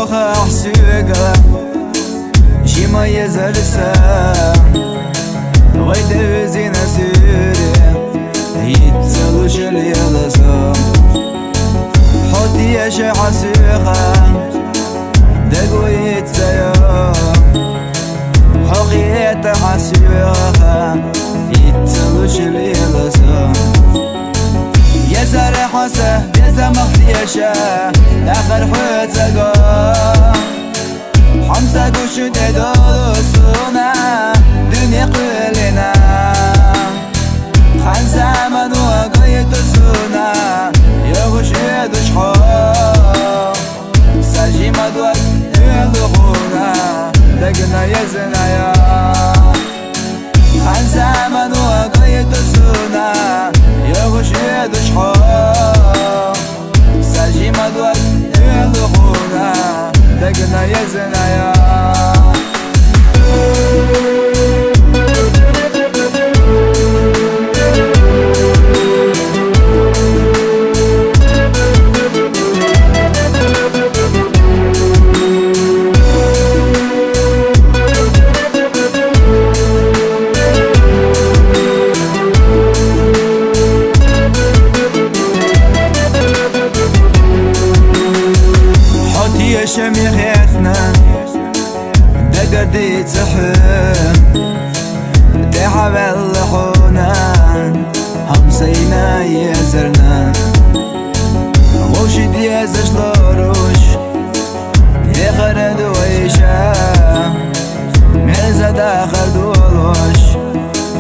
خا حسوقة شي ما يزرسا غيد زينة سوري يتسلوش اليلسا حوتي يا شي حسوقة دقو يتسيا حقيت حسوقة يتسلوش اليلسا يا زرع حسه بيزا مختيشة آخر حوتقا حمزة قوش دادو سونا دنيا قلنا خان زمن وقايت سونا يغش يدوش حا ساجي مدوك يلغونا لقنا يزنا يا خان زمن وقايت سونا يغش يدوش حا ساجي مدوك يلغونا لقنا يزنا يا يا شميختنا دقدي تحن تحبل لحونا همسينا يزرنا موشد يزش لروش يخرد ويشا ميزة داخل دولوش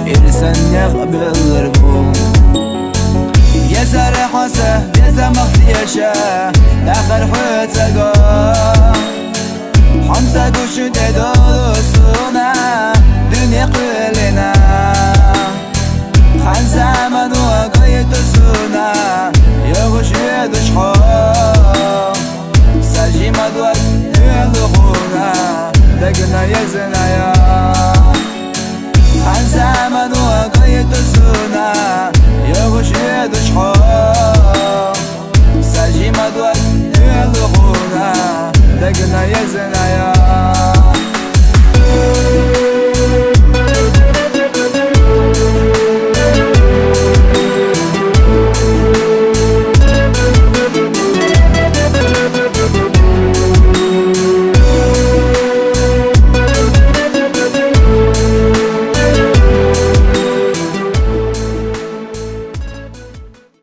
إرسن يقبل ربو يا زرع حسه بيزا مختيشة آخر حوتقا حمزة قوش دادو